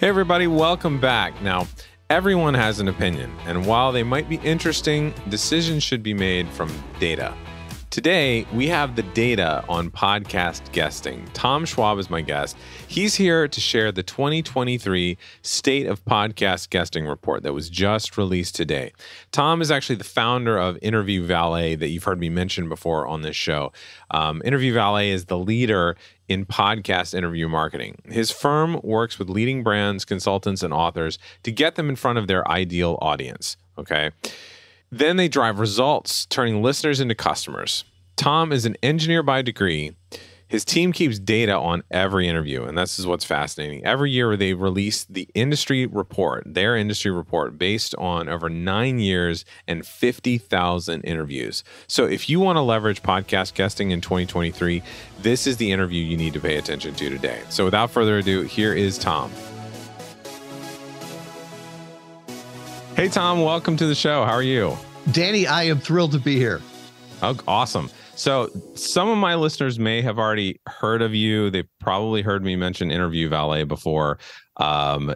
Hey everybody, welcome back. Now, everyone has an opinion, and while they might be interesting, decisions should be made from data. Today, we have the data on podcast guesting. Tom Schwab is my guest. He's here to share the 2023 State of Podcast Guesting report that was just released today. Tom is actually the founder of Interview Valet that you've heard me mention before on this show. Interview Valet is the leader in podcast interview marketing. His firm works with leading brands, consultants, and authors to get them in front of their ideal audience, okay? Then they drive results, turning listeners into customers. Tom is an engineer by degree. His team keeps data on every interview, and this is what's fascinating. Every year they release the industry report, their industry report, based on over 9 years and 50,000 interviews. So if you want to leverage podcast guesting in 2023, this is the interview you need to pay attention to today. So without further ado, here is Tom. Hey, Tom, welcome to the show. How are you? Danny, I am thrilled to be here. Oh, awesome. So some of my listeners may have already heard of you. They've probably heard me mention Interview Valet before.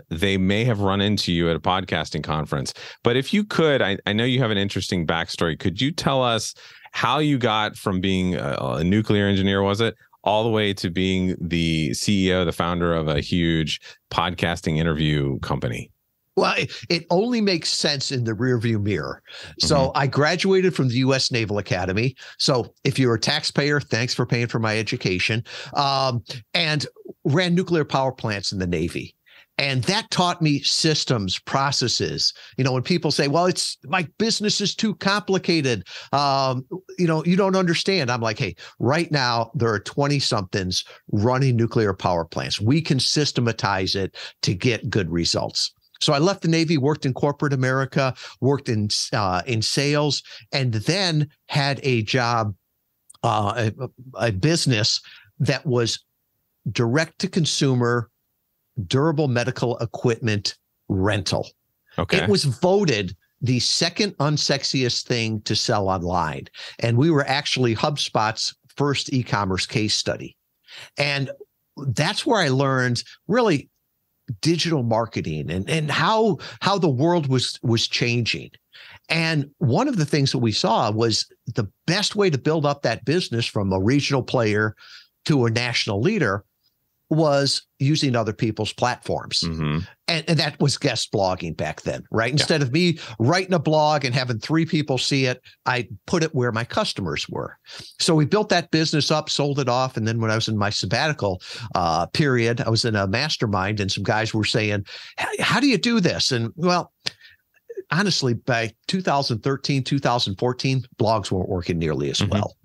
They may have run into you at a podcasting conference. But if you could, I know you have an interesting backstory. Could you tell us how you got from being a nuclear engineer, was it, all the way to being the CEO, the founder of a huge podcasting interview company? Well, it only makes sense in the rearview mirror. So I graduated from the U.S. Naval Academy. So if you're a taxpayer, thanks for paying for my education, and ran nuclear power plants in the Navy. And that taught me systems, processes. You know, when people say, well, it's my business is too complicated, you don't understand. I'm like, hey, right now, there are 20-somethings running nuclear power plants. We can systematize it to get good results. So I left the Navy, worked in corporate America, worked in sales, and then had a job, a business that was direct to consumer, durable medical equipment rental. Okay. It was voted the second unsexiest thing to sell online. And we were actually HubSpot's first e-commerce case study. And that's where I learned really digital marketing and how the world was changing. And one of the things that we saw was the best way to build up that business from a regional player to a national leader was using other people's platforms. And that was guest blogging back then, right? Instead of me writing a blog and having 3 people see it, I put it where my customers were. So we built that business up, sold it off. And then when I was in my sabbatical period, I was in a mastermind and some guys were saying, how do you do this? And well, honestly, by 2013, 2014, blogs weren't working nearly as well.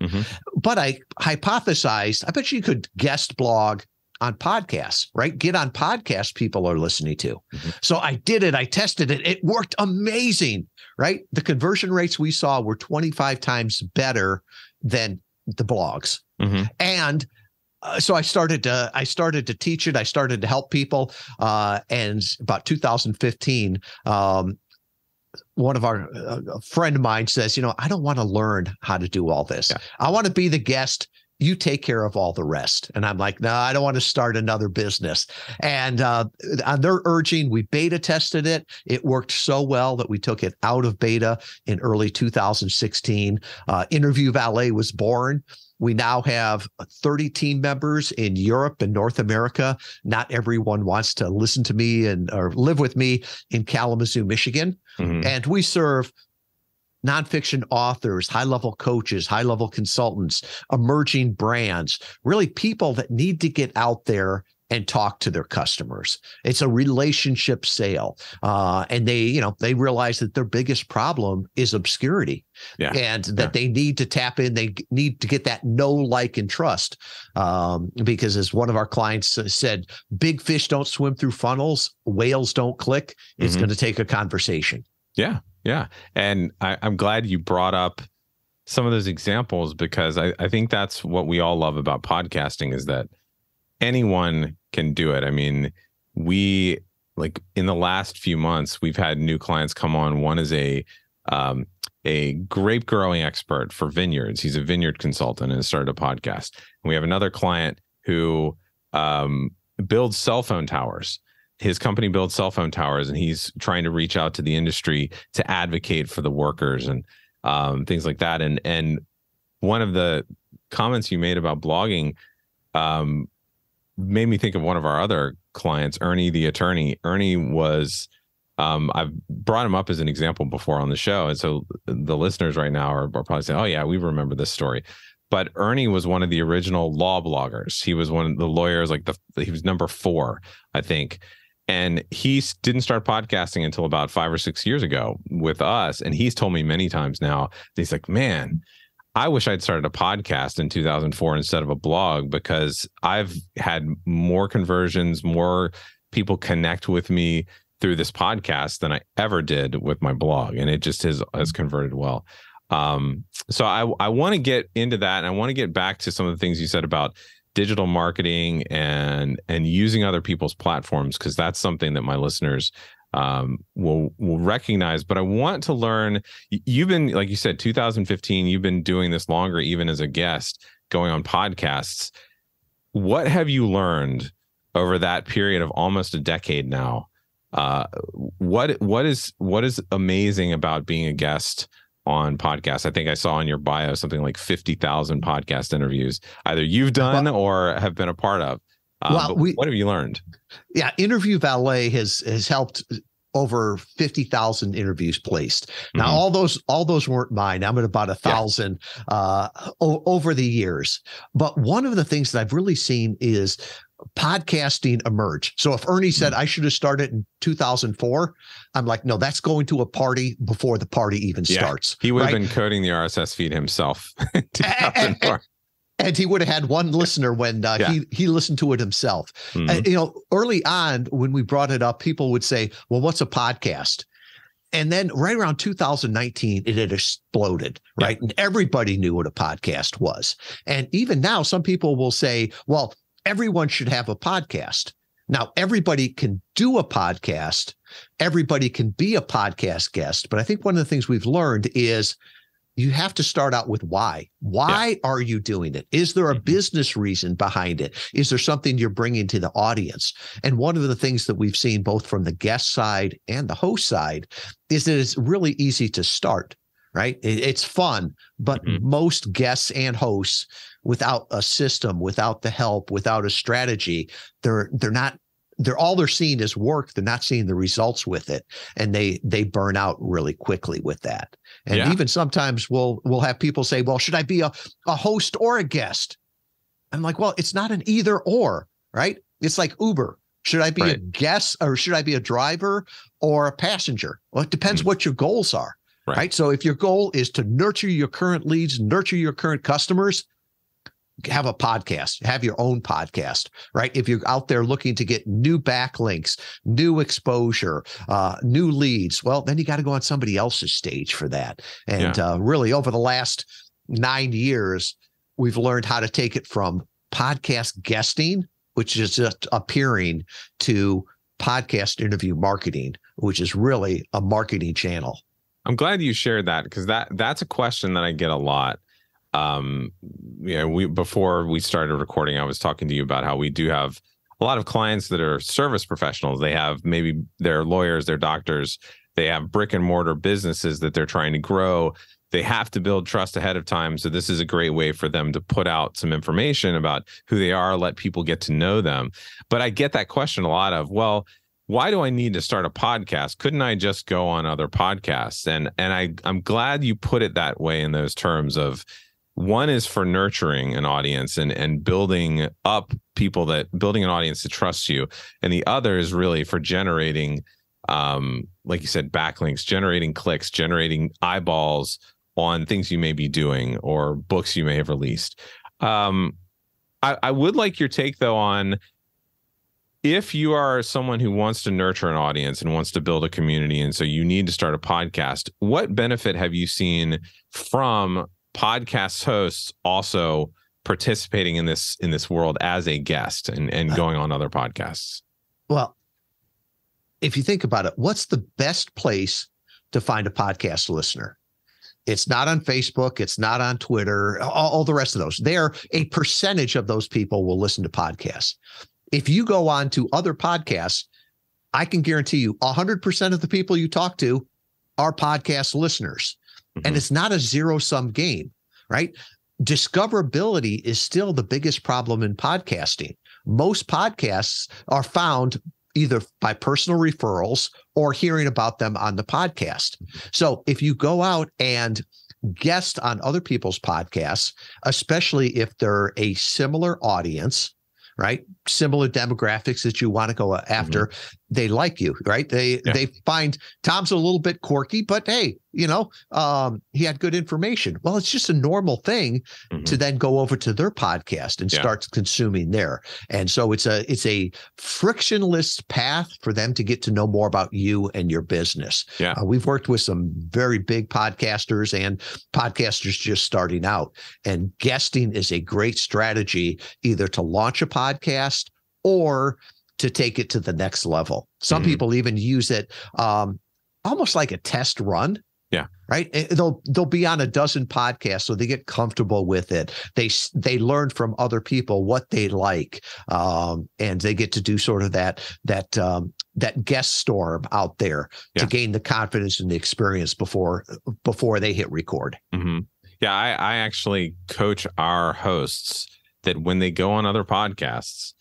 But I hypothesized, I bet you could guest blog on podcasts, right? Get on podcasts people are listening to. So I did it. I tested it. It worked amazing, right? The conversion rates we saw were 25 times better than the blogs. And so I started to teach it. I started to help people. And about 2015, one of our a friend of mine says, I don't want to learn how to do all this. I want to be the guest. You take care of all the rest. And I'm like, no, I don't want to start another business. And on their urging, we beta tested it. It worked so well that we took it out of beta in early 2016. Interview Valet was born. We now have 30 team members in Europe and North America. Not everyone wants to listen to me or live with me in Kalamazoo, Michigan. And we serve nonfiction authors, high-level coaches, high-level consultants, emerging brands, really people that need to get out there and talk to their customers. It's a relationship sale. And they realize that their biggest problem is obscurity and that they need to tap in. They need to get that know, like, and trust. Because as one of our clients said, big fish don't swim through funnels. Whales don't click. It's going to take a conversation. Yeah. And I'm glad you brought up some of those examples because I think that's what we all love about podcasting is that anyone can do it. I mean, in the last few months, we've had new clients come on. One is a grape growing expert for vineyards. He's a vineyard consultant and started a podcast. And we have another client who builds cell phone towers. his company builds cell phone towers, and he's trying to reach out to the industry to advocate for the workers and things like that. And one of the comments you made about blogging made me think of one of our other clients, Ernie, the attorney. Ernie was, I've brought him up as an example before on the show. And so the listeners right now are probably saying, oh yeah, we remember this story. But Ernie was one of the original law bloggers. He was one of the lawyers, like he was number 4, I think. And he didn't start podcasting until about 5 or 6 years ago with us. And he's told me many times now, he's like, man, I wish I'd started a podcast in 2004 instead of a blog, because I've had more conversions, more people connect with me through this podcast than I ever did with my blog. And it just has converted well. So I want to get into that, and I want to get back to some of the things you said about digital marketing and using other people's platforms, because that's something that my listeners will recognize. But I want to learn, you've been, like you said, 2015, you've been doing this longer, even as a guest, going on podcasts. What have you learned over that period of almost a decade now? What is amazing about being a guest on podcasts? I think I saw in your bio something like 50,000 podcast interviews either you've done or have been a part of. What have you learned? Yeah, Interview Valet has helped over 50,000 interviews placed. Now, all those weren't mine. I'm at about 1,000 over the years. But one of the things that I've really seen is podcasting emerge. So if Ernie said I should have started in 2004, I'm like, no, that's going to a party before the party even starts. He would have been coding the RSS feed himself in 2004. And he would have had one listener when he listened to it himself. Early on when we brought it up, people would say, well, what's a podcast? And then right around 2019, it had exploded, right? And everybody knew what a podcast was. And even now, some people will say, well, everyone should have a podcast. Now, everybody can do a podcast. Everybody can be a podcast guest. But I think one of the things we've learned is you have to start out with why. Why are you doing it? Is there a business reason behind it? Is there something you're bringing to the audience? And one of the things that we've seen both from the guest side and the host side is that it's really easy to start, right? It's fun, but most guests and hosts, without a system, without the help, without a strategy, they're all they're seeing is work. They're not seeing the results with it. And they burn out really quickly with that. And even sometimes we'll have people say, well, should I be a host or a guest? I'm like, well, it's not an either or, right? It's like Uber. Should I be a guest, or should I be a driver or a passenger? Well, it depends what your goals are, right? So if your goal is to nurture your current leads, nurture your current customers, have a podcast, have your own podcast, right? If you're out there looking to get new backlinks, new exposure, new leads, well, then you got to go on somebody else's stage for that. And really over the last 9 years, we've learned how to take it from podcast guesting, which is just appearing, to podcast interview marketing, which is really a marketing channel. I'm glad you shared that, because that's a question that I get a lot. Before we started recording, I was talking to you about how we do have a lot of clients that are service professionals. They have, maybe they're lawyers, they're doctors, they have brick and mortar businesses that they're trying to grow. They have to build trust ahead of time. So this is a great way for them to put out some information about who they are, let people get to know them. But I get that question a lot of, well, why do I need to start a podcast? Couldn't I just go on other podcasts? And I'm glad you put it that way, in those terms of, one is for nurturing an audience and building up people, building an audience that trusts you. And the other is really for generating, like you said, backlinks, generating clicks, generating eyeballs on things you may be doing or books you may have released. I would like your take, though, on, if you are someone who wants to nurture an audience and wants to build a community, and so you need to start a podcast, what benefit have you seen from podcast hosts also participating in this world as a guest and going on other podcasts? Well, if you think about it, what's the best place to find a podcast listener? It's not on Facebook. It's not on Twitter, all the rest of those. A percentage of those people will listen to podcasts. If you go on to other podcasts, I can guarantee you 100% of the people you talk to are podcast listeners. And it's not a zero-sum game, right? Discoverability is still the biggest problem in podcasting. Most podcasts are found either by personal referrals or hearing about them on the podcast. So if you go out and guest on other people's podcasts, especially if they're a similar audience, right? Similar demographics that you want to go after, they like you, right? They find Tom's a little bit quirky, but hey, he had good information. Well, it's just a normal thing to then go over to their podcast and start consuming there. And so it's a frictionless path for them to get to know more about you and your business. We've worked with some very big podcasters and podcasters just starting out, and guesting is a great strategy either to launch a podcast or to take it to the next level. Some people even use it almost like a test run. Yeah. Right. They'll be on a dozen podcasts, so they get comfortable with it. They learn from other people what they like, and they get to do sort of that guest storm out there to gain the confidence and the experience before they hit record. Yeah, I actually coach our hosts that when they go on other podcasts,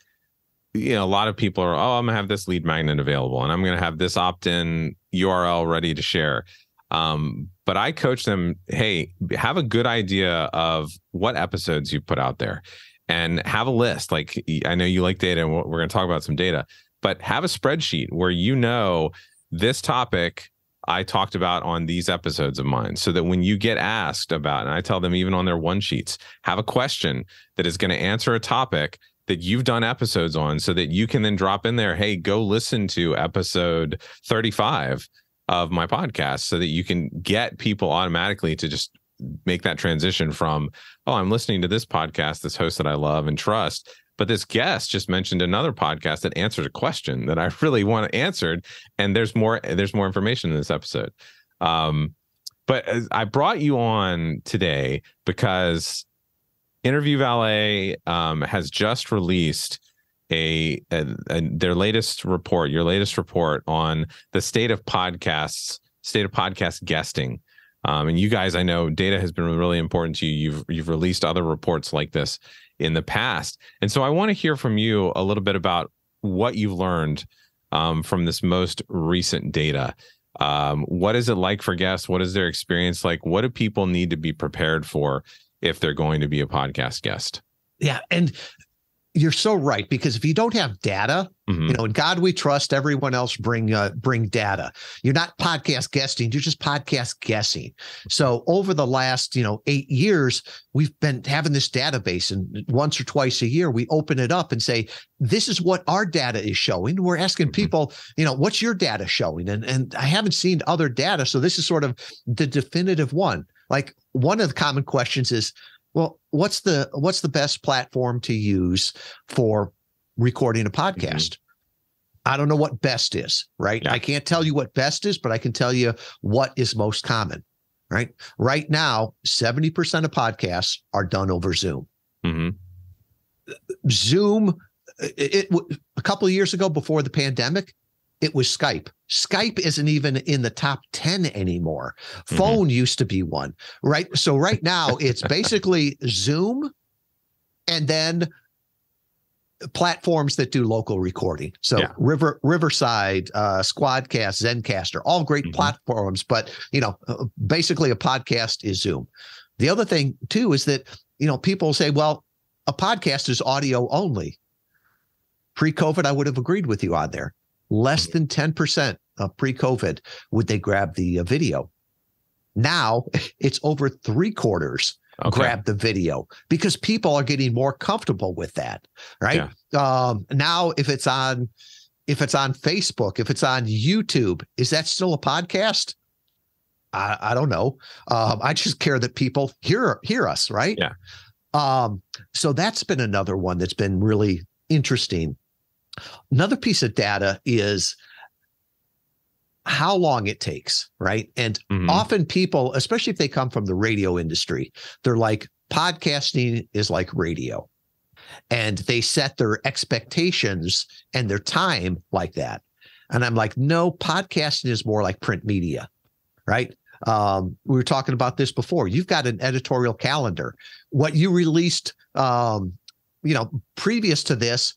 a lot of people are, I'm gonna have this lead magnet available and I'm gonna have this opt-in URL ready to share. But I coach them, hey, have a good idea of what episodes you put out there and have a list. Like, I know you like data and we're going to talk about some data, but have a spreadsheet where this topic I talked about on these episodes of mine, so that when you get asked about, and I tell them even on their one sheets, have a question that is going to answer a topic that you've done episodes on, so that you can then drop in there, hey, go listen to episode 35 of my podcast, so that you can get people automatically to just make that transition from, I'm listening to this podcast, this host that I love and trust, but this guest just mentioned another podcast that answered a question that I really want answered, and there's more information in this episode. But I brought you on today because Interview Valet has just released their latest report, your latest report on the state of podcast guesting. And you guys, I know data has been really important to you. You've released other reports like this in the past. And so I want to hear from you a little bit about what you've learned from this most recent data. What is it like for guests? What is their experience like? What do people need to be prepared for if they're going to be a podcast guest? Yeah. And you're so right, because if you don't have data, in God we trust, everyone else bring data. You're not podcast guesting, you're just podcast guessing. So over the last, 8 years, we've been having this database, and once or twice a year, we open it up and say, this is what our data is showing. We're asking people, what's your data showing? And I haven't seen other data. So this is sort of the definitive one. Like, one of the common questions is, well, what's the best platform to use for recording a podcast? I don't know what best is, right? I can't tell you what best is, but I can tell you what is most common, right? Right now, 70% of podcasts are done over Zoom. Zoom, a couple of years ago, before the pandemic, it was Skype. Skype isn't even in the top 10 anymore. Phone used to be one, right? So right now it's basically Zoom and then platforms that do local recording. So Riverside, Squadcast, Zencaster, all great platforms, but basically a podcast is Zoom. The other thing too is that, people say, well, a podcast is audio only. Pre-COVID, I would have agreed with you on there. Less than 10% of pre-COVID would they grab the video. Now it's over 3/4 grab the video, because people are getting more comfortable with that, right? Now if it's on Facebook, if it's on YouTube, is that still a podcast? I don't know. I just care that people hear us, right? So that's been another one that's been really interesting. Another piece of data is how long it takes, right? And often people, especially if they come from the radio industry, they're like, podcasting is like radio. And they set their expectations and their time like that. And I'm like, no, podcasting is more like print media, right? We were talking about this before. You've got an editorial calendar. What you released, previous to this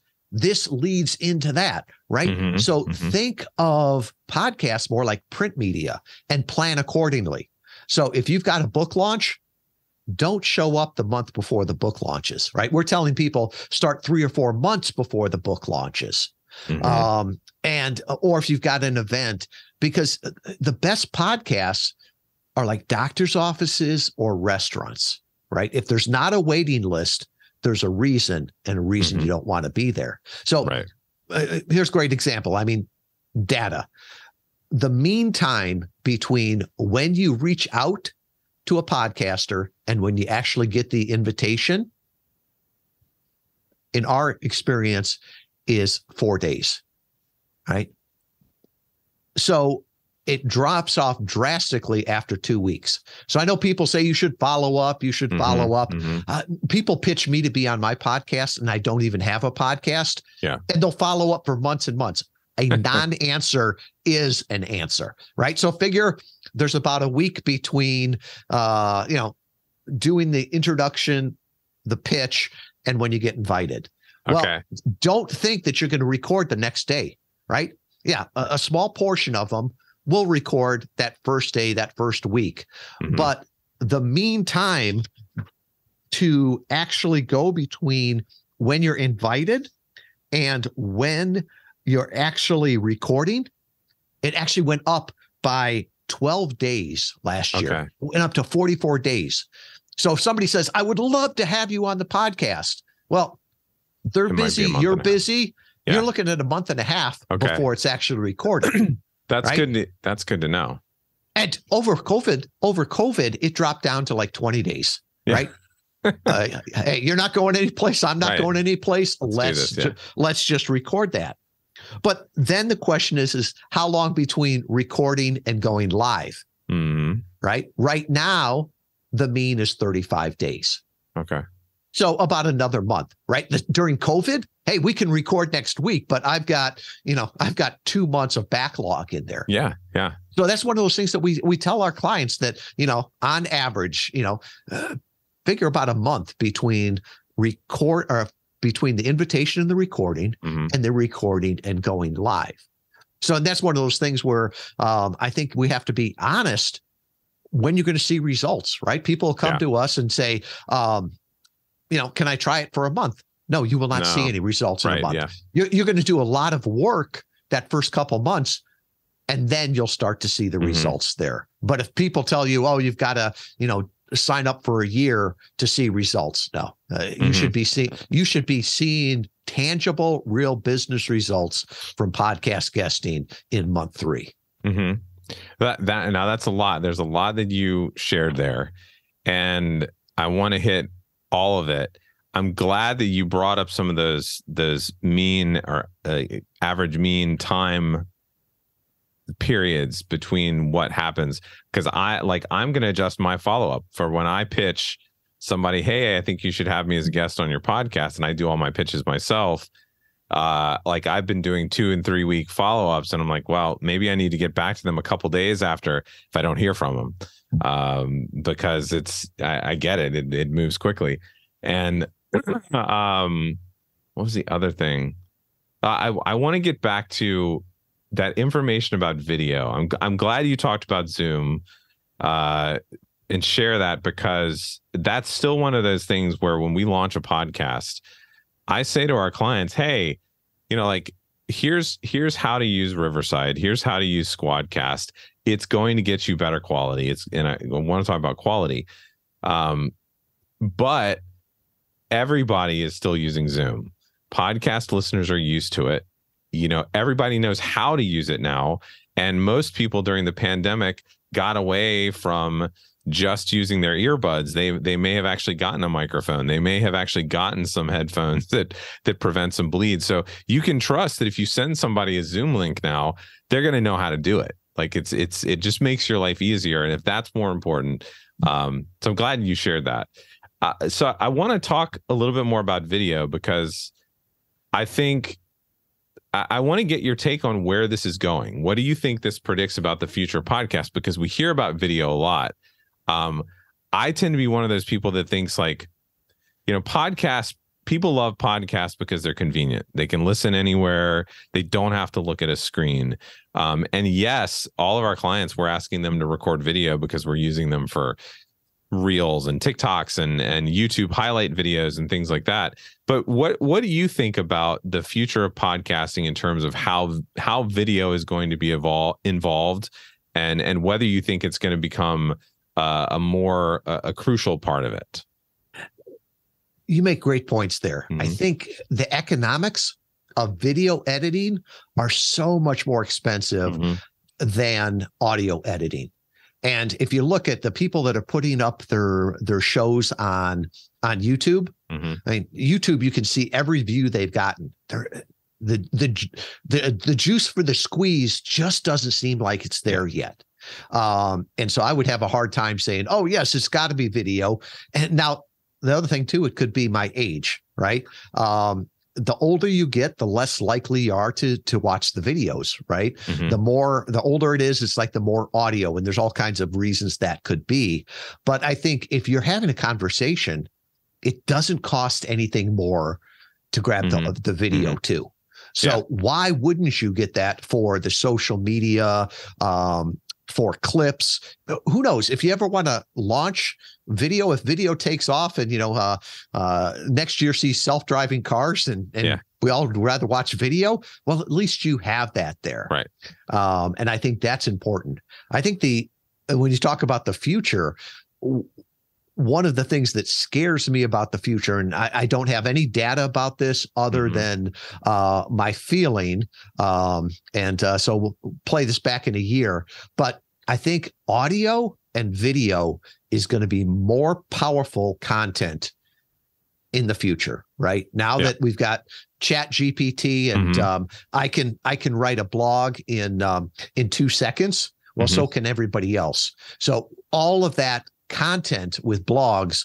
leads into that, right? Mm-hmm, so mm-hmm. Think of podcasts more like print media and plan accordingly. So if you've got a book launch, don't show up the month before the book launches, right? We're telling people start 3 or 4 months before the book launches. Mm-hmm. Or if you've got an event, because the best podcasts are like doctor's offices or restaurants, right? If there's not a waiting list, there's a reason, and a reason Mm-hmm. you don't want to be there. So Right. Here's a great example. I mean, data. The mean time between when you reach out to a podcaster and when you actually get the invitation, in our experience, is 4 days, right? So it drops off drastically after 2 weeks. So I know people say you should follow up. You should Mm-hmm, follow up. mm-hmm. People pitch me to be on my podcast, and I don't even have a podcast. Yeah. And they'll follow up for months and months. A non-answer is an answer, right? So figure there's about a week between, doing the introduction, the pitch, and when you get invited. Okay. Well, don't think that you're going to record the next day, right? Yeah, a small portion of them will record that first day, that first week. Mm-hmm. But the mean time to actually go between when you're invited and when you're actually recording, it actually went up by 12 days last year. Okay. Went up to 44 days. So if somebody says, I would love to have you on the podcast, well, they're It might be a busy, month you're and a half. busy. Yeah. You're looking at a month and a half Okay. before it's actually recorded. That's right? good. That's good to know. And over COVID, it dropped down to like 20 days, Yeah. right? Hey, you're not going any place. I'm not Right. going any place. Let's do this, Let's just record that. But then the question is how long between recording and going live, Mm-hmm. right? Right now, the mean is 35 days. Okay. So about another month, right? During COVID, hey, we can record next week, but I've got 2 months of backlog in there. Yeah. Yeah. So that's one of those things that we tell our clients that, on average, figure about a month between between the invitation and the recording, Mm-hmm. and the recording and going live. So that's one of those things where I think we have to be honest when you're going to see results, right? People come to us and say, can I try it for a month? No, you will not see any results in a month. Yeah. You're going to do a lot of work that first couple months, and then you'll start to see the Mm-hmm. results there. But if people tell you, oh, you've got to, sign up for a year to see results, no, Mm-hmm. you should be seeing tangible, real business results from podcast guesting in month 3. Mm-hmm. Now that's a lot. There's a lot that you shared there, and I want to hit all of it. I'm glad that you brought up some of those mean or average mean time periods between what happens, because I'm going to adjust my follow-up for when I pitch somebody, hey, I think you should have me as a guest on your podcast, and I do all my pitches myself. I've been doing 2 and 3 week follow-ups, and I'm like, well, maybe I need to get back to them a couple days after if I don't hear from them, because I get it. It moves quickly. And what was the other thing? I want to get back to that information about video. I'm glad you talked about Zoom and share that, because that's still one of those things where when we launch a podcast, I say to our clients, hey, here's how to use Riverside. Here's how to use Squadcast. It's going to get you better quality. And I want to talk about quality. But everybody is still using Zoom. Podcast listeners are used to it. Everybody knows how to use it now. And most people during the pandemic got away from just using their earbuds. They may have actually gotten a microphone. They may have actually gotten some headphones that prevent some bleed. So you can trust that if you send somebody a Zoom link now, they're going to know how to do it. It just makes your life easier. And if that's more important, so I'm glad you shared that. So I want to talk a little bit more about video, because I think I want to get your take on where this is going. What do you think this predicts about the future of podcasts? Because we hear about video a lot. I tend to be one of those people that thinks like, podcasts, people love podcasts because they're convenient. They can listen anywhere. They don't have to look at a screen. And yes, all of our clients, we're asking them to record video because we're using them for Reels and TikToks and YouTube highlight videos and things like that. But what do you think about the future of podcasting in terms of how video is going to be involved and whether you think it's going to become a crucial part of it? You make great points there. I think the economics of video editing are so much more expensive than audio editing. And if you look at the people that are putting up their shows on YouTube, I mean, YouTube, you can see every view they've gotten. The juice for the squeeze just doesn't seem like it's there yet. And so I would have a hard time saying, oh, yes, it's got to be video. And now the other thing, too, it could be my age, right? The older you get, the less likely you are to watch the videos, right? The older it is, it's like the more audio, and there's all kinds of reasons that could be. But I think if you're having a conversation, it doesn't cost anything more to grab the video too. So why wouldn't you get that for the social media, for clips? Who knows? If you ever want to launch video, if video takes off and, next year see self-driving cars and we all would rather watch video, well, at least you have that there. Right. And I think that's important. I think when you talk about the future, one of the things that scares me about the future, and I don't have any data about this other than my feeling, so we'll play this back in a year, but I think audio and video is going to be more powerful content in the future, right? Now that we've got Chat GPT and I can write a blog in 2 seconds. Well, so can everybody else. So all of that content with blogs,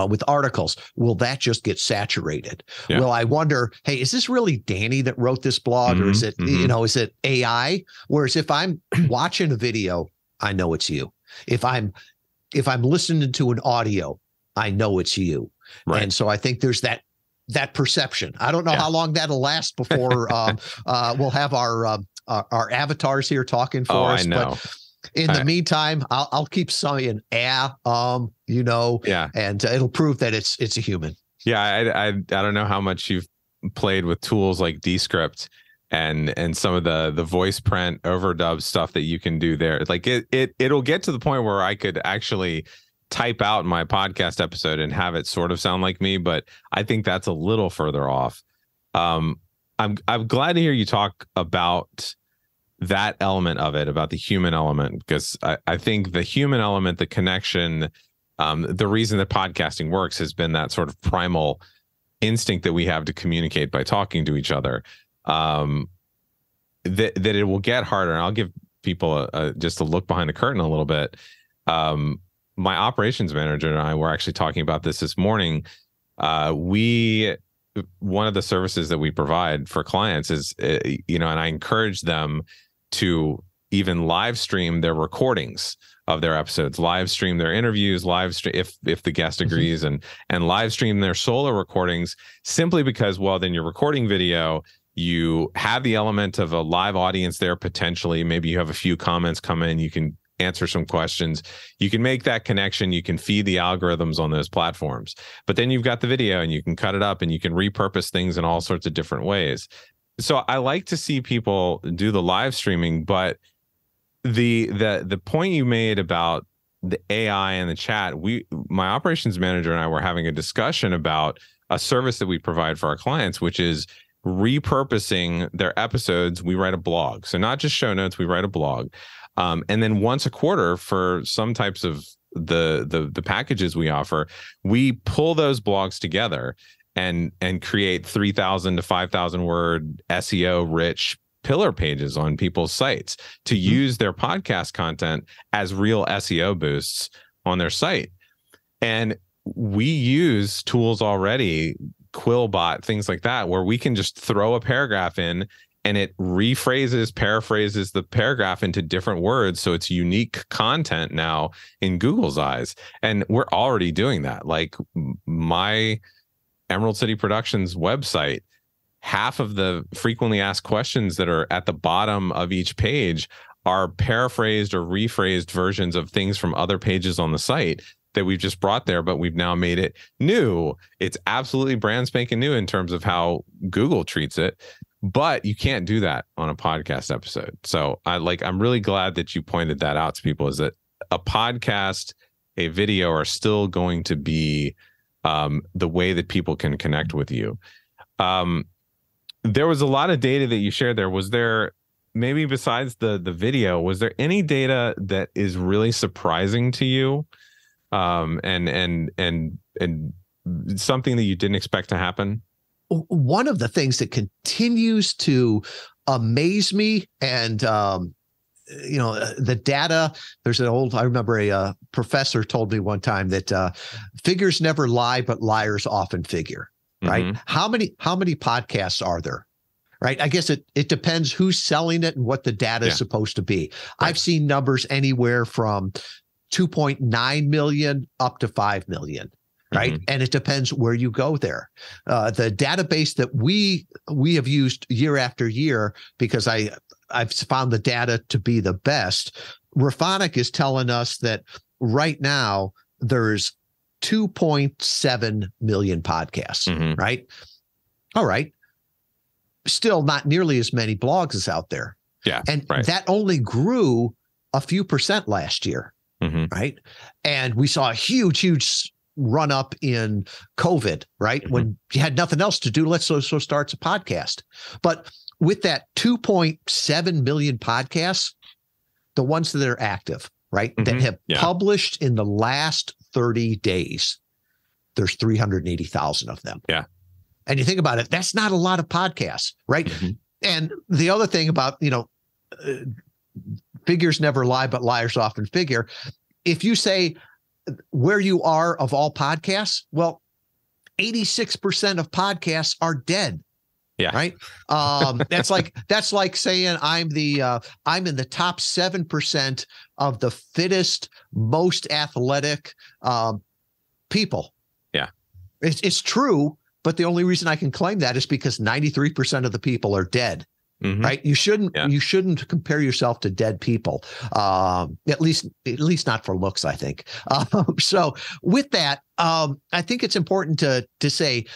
with articles, will that just get saturated? Well, I wonder, hey, is this really Danny that wrote this blog, or is it, is it AI? Whereas if I'm watching a video, I know it's you. If I'm listening to an audio, I know it's you. Right. And so I think there's that perception. I don't know how long that'll last before we'll have our avatars here talking for us. I know. But in the meantime, I'll keep saying, and it'll prove that it's a human. Yeah, I don't know how much you've played with tools like Descript and some of the voice print overdub stuff that you can do there. Like it'll get to the point where I could actually type out my podcast episode and have it sort of sound like me, but I think that's a little further off. I'm glad to hear you talk about that element of it, about the human element, because I think the human element, the connection, the reason that podcasting works has been that sort of primal instinct that we have to communicate by talking to each other. That it will get harder. And I'll give people just a look behind the curtain a little bit. My operations manager and I were actually talking about this morning. One of the services that we provide for clients is, and I encourage them to even live stream their recordings of their episodes, live stream their interviews, live stream if the guest agrees, and live stream their solo recordings, simply because, well, then you're recording video, you have the element of a live audience there potentially. Maybe you have a few comments come in, you can answer some questions, you can make that connection, you can feed the algorithms on those platforms. But then you've got the video and you can cut it up and you can repurpose things in all sorts of different ways. So I like to see people do the live streaming, but the point you made about the AI and the chat, my operations manager and I were having a discussion about a service that we provide for our clients, which is repurposing their episodes. We write a blog. So not just show notes, we write a blog. And then once a quarter for some types of the packages we offer, we pull those blogs together and create 3,000 to 5,000 word SEO rich pillar pages on people's sites to use their podcast content as real SEO boosts on their site. And we use tools already Quillbot, things like that, where we can just throw a paragraph in and it paraphrases the paragraph into different words. So it's unique content now in Google's eyes. And we're already doing that. Like my Emerald City Productions website, half of the frequently asked questions that are at the bottom of each page are paraphrased or rephrased versions of things from other pages on the site that we've just brought there, but we've now made it new. It's absolutely brand spanking new in terms of how Google treats it, but you can't do that on a podcast episode. So I'm really glad that you pointed that out to people, is that a podcast, a video are still going to be the way that people can connect with you. There was a lot of data that you shared there. Was there, maybe besides the video, was there any data that is really surprising to you? And something that you didn't expect to happen? One of the things that continues to amaze me, and the data, I remember a professor told me one time that figures never lie, but liars often figure, right? Mm-hmm. How many podcasts are there? Right. I guess it depends who's selling it and what the data is supposed to be. Right. I've seen numbers anywhere from 2.9 million up to 5 million. Right. Mm-hmm. And it depends where you go there. The database that we have used year after year, because I've found the data to be the best. Raphonic is telling us that right now there's 2.7 million podcasts. Mm-hmm. Right. All right. Still not nearly as many blogs as out there. Yeah. And that only grew a few percent last year. Mm-hmm. Right. And we saw a huge run up in COVID, right? Mm-hmm. When you had nothing else to do, let's so starts a podcast. But with that 2.7 million podcasts, the ones that are active, right, that have published in the last 30 days, there's 380,000 of them. Yeah. And you think about it, that's not a lot of podcasts, right? Mm-hmm. And the other thing about, figures never lie, but liars often figure. If you say where you are of all podcasts, well, 86% of podcasts are dead. Yeah. Right. That's like saying I'm in the top 7% of the fittest, most athletic people. Yeah. It's true. But the only reason I can claim that is because 93% of the people are dead. Mm-hmm. Right. You shouldn't compare yourself to dead people. At least not for looks, I think. So with that, I think it's important to say,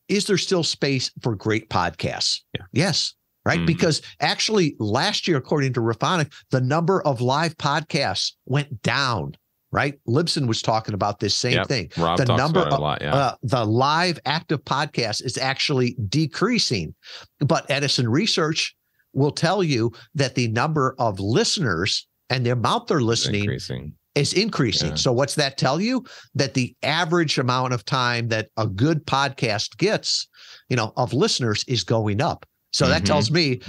is there still space for great podcasts? Yeah. Yes. Right. Mm-hmm. Because actually last year, according to Raphonic, the number of live podcasts went down. Right. Libsyn was talking about this same thing. Rob the talks number about it a lot, the live active podcasts is actually decreasing. But Edison Research will tell you that the number of listeners and the amount they're listening is increasing. Yeah. So what's that tell you? That the average amount of time that a good podcast gets, of listeners is going up. So that tells me,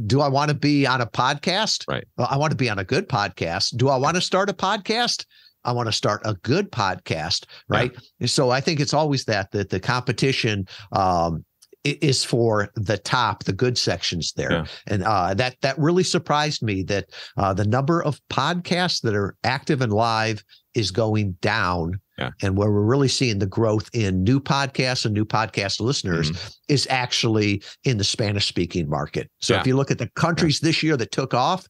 do I want to be on a podcast? Right. Well, I want to be on a good podcast. Do I want to start a podcast? I want to start a good podcast. Right. Yeah. So I think it's always that the competition is for the top, the good sections there. Yeah. And that really surprised me that the number of podcasts that are active and live is going down. Yeah. And where we're really seeing the growth in new podcasts and new podcast listeners is actually in the Spanish speaking market. So if you look at the countries this year that took off,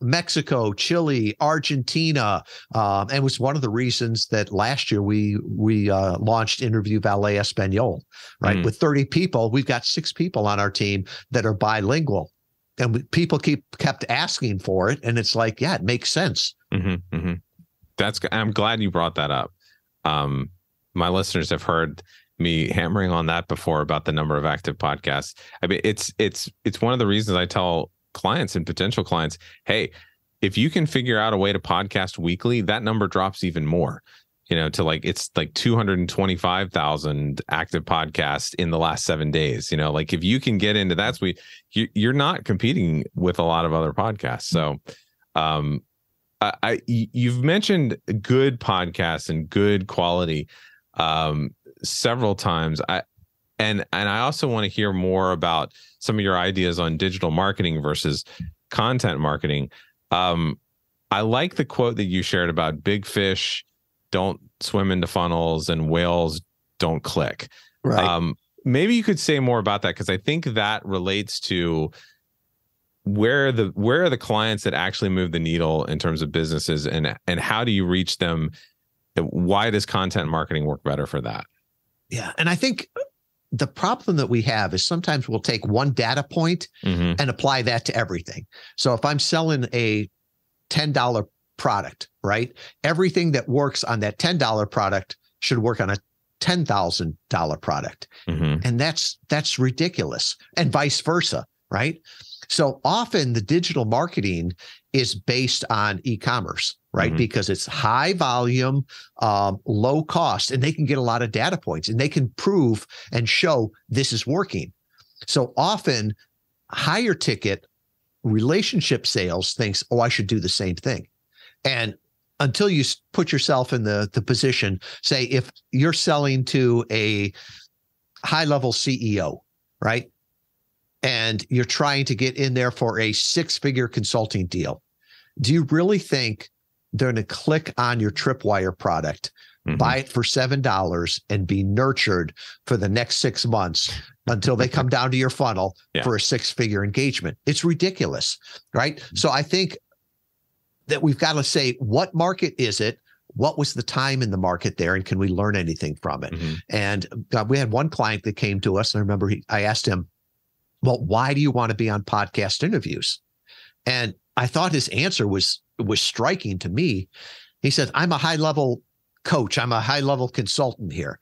Mexico, Chile, Argentina, and was one of the reasons that last year we launched Interview Valet Espanol, right? With 30 people, we've got 6 people on our team that are bilingual, and people kept asking for it. And it's like, it makes sense. Mm-hmm, mm-hmm. I'm glad you brought that up. My listeners have heard me hammering on that before about the number of active podcasts. I mean, it's one of the reasons I tell clients and potential clients, hey, if you can figure out a way to podcast weekly, that number drops even more, it's like 225,000 active podcasts in the last 7 days. Like if you can get into that, you're not competing with a lot of other podcasts. So, you've mentioned good podcasts and good quality. several times. And I also want to hear more about some of your ideas on digital marketing versus content marketing. I like the quote that you shared about big fish don't swim into funnels and whales don't click. Right. Maybe you could say more about that, because I think that relates to where are the clients that actually move the needle in terms of businesses, and how do you reach them? Why does content marketing work better for that? Yeah. And I think the problem that we have is sometimes we'll take one data point and apply that to everything. So if I'm selling a $10 product, right? Everything that works on that $10 product should work on a $10,000 product. And that's ridiculous. And vice versa, right? So often the digital marketing is based on e-commerce, right? Because it's high volume, low cost, and they can get a lot of data points and they can prove and show this is working. So often higher ticket relationship sales thinks, oh, I should do the same thing. And until you put yourself in the position, say, if you're selling to a high-level CEO, right? And you're trying to get in there for a six-figure consulting deal, do you really think they're going to click on your Tripwire product, buy it for $7, and be nurtured for the next 6 months until they come down to your funnel for a six-figure engagement? It's ridiculous, right? So I think that we've got to say, what market is it? What was the time in the market there? And can we learn anything from it? And we had one client that came to us, and I remember I asked him, well, why do you want to be on podcast interviews? And I thought his answer was striking to me. He said, I'm a high-level coach. I'm a high-level consultant here.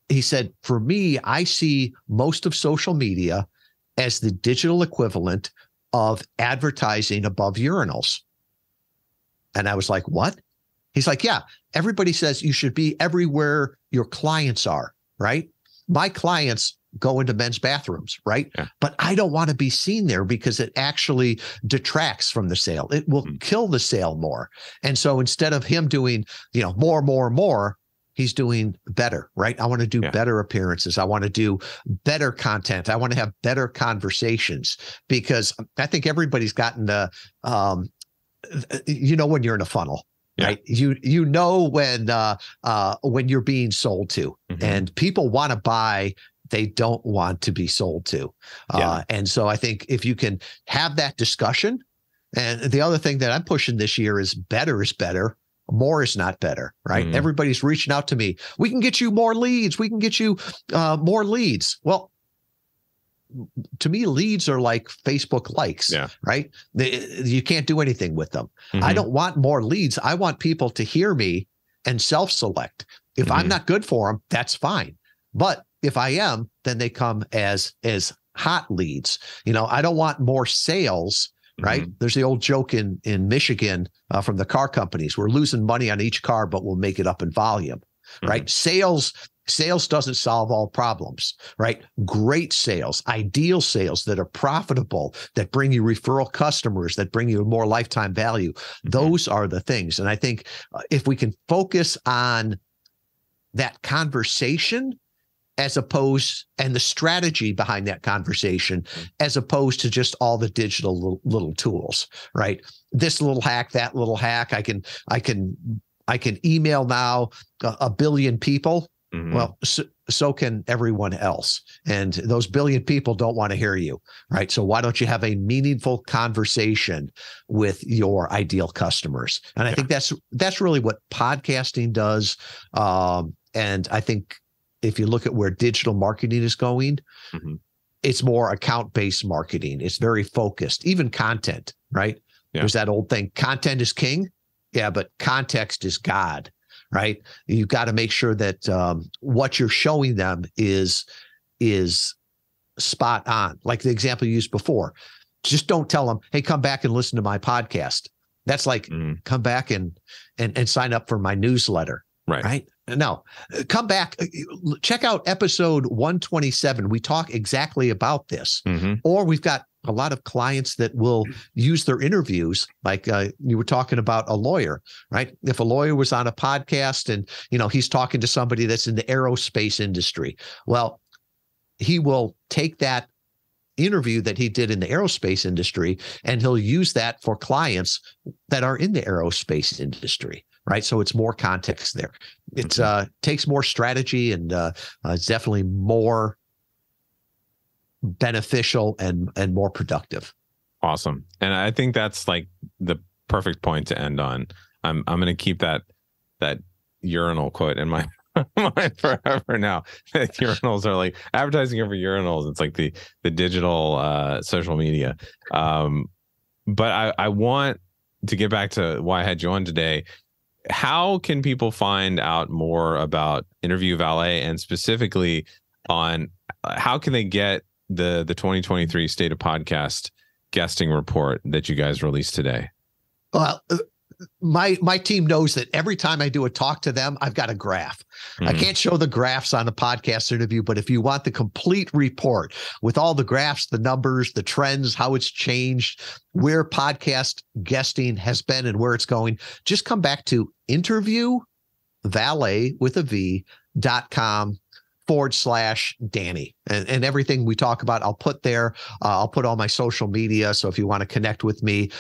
He said, for me, I see most of social media as the digital equivalent of advertising above urinals. And I was like, what? He's like, yeah, everybody says you should be everywhere your clients are, right? My clients go into men's bathrooms, right? Yeah. But I don't want to be seen there because it actually detracts from the sale. It will kill the sale more. And so instead of him doing, more, he's doing better, right? I want to do better appearances. I want to do better content. I want to have better conversations, because I think everybody's gotten to, when you're in a funnel, right? You know when you're being sold to, and people want to buy, they don't want to be sold to. And so I think if you can have that discussion, and the other thing that I'm pushing this year is better is better. More is not better, right? Everybody's reaching out to me. We can get you more leads. We can get you more leads. Well, to me, leads are like Facebook likes, right? You can't do anything with them. I don't want more leads. I want people to hear me and self-select. If I'm not good for them, that's fine. But if I am, then they come as hot leads. I don't want more sales, right? There's the old joke in Michigan from the car companies. We're losing money on each car, but we'll make it up in volume, right? Sales doesn't solve all problems, right? Great sales, ideal sales that are profitable, that bring you referral customers, that bring you more lifetime value. Those are the things. And I think if we can focus on that conversation, as opposed, and the strategy behind that conversation, as opposed to just all the digital little tools, right? This little hack, that little hack. I can email now a billion people. Well, so can everyone else. And those billion people don't want to hear you, right? So why don't you have a meaningful conversation with your ideal customers? And I think that's really what podcasting does. And I think if you look at where digital marketing is going, it's more account-based marketing. It's very focused, even content, right? There's that old thing, content is king. Yeah, but context is God, right? You've got to make sure that what you're showing them is spot on. Like the example you used before, just don't tell them, hey, come back and listen to my podcast. That's like, come back and sign up for my newsletter, right? No, come back, check out episode 127. We talk exactly about this. Or we've got a lot of clients that will use their interviews, like you were talking about a lawyer, right? If a lawyer was on a podcast and, he's talking to somebody that's in the aerospace industry, well, he will take that interview that he did in the aerospace industry and he'll use that for clients that are in the aerospace industry, right? So it's more context there. It takes more strategy and it's definitely more beneficial and more productive. Awesome. And I think that's like the perfect point to end on. I'm going to keep that urinal quote in my mind forever now. Urinals are like advertising over urinals. It's like the digital social media. But I want to get back to why I had you on today. How can people find out more about Interview Valet, and specifically on how can they get the 2023 State of Podcast guesting report that you guys released today? Well, my team knows that every time I do a talk to them, I've got a graph. I can't show the graphs on a podcast interview, but if you want the complete report with all the graphs, the numbers, the trends, how it's changed, where podcast guesting has been and where it's going, just come back to interviewvalet.com/Danny. And everything we talk about, I'll put there. I'll put all my social media. So if you want to connect with me,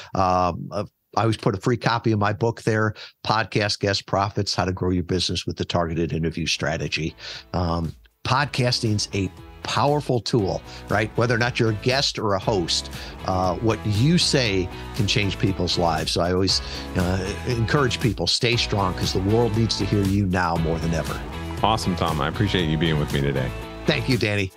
I always put a free copy of my book there, Podcast Guest Profits, How to Grow Your Business with the Targeted Interview Strategy. Podcasting's a powerful tool, right? Whether or not you're a guest or a host, what you say can change people's lives. So I always encourage people, stay strong, because the world needs to hear you now more than ever. Awesome, Tom. I appreciate you being with me today. Thank you, Danny.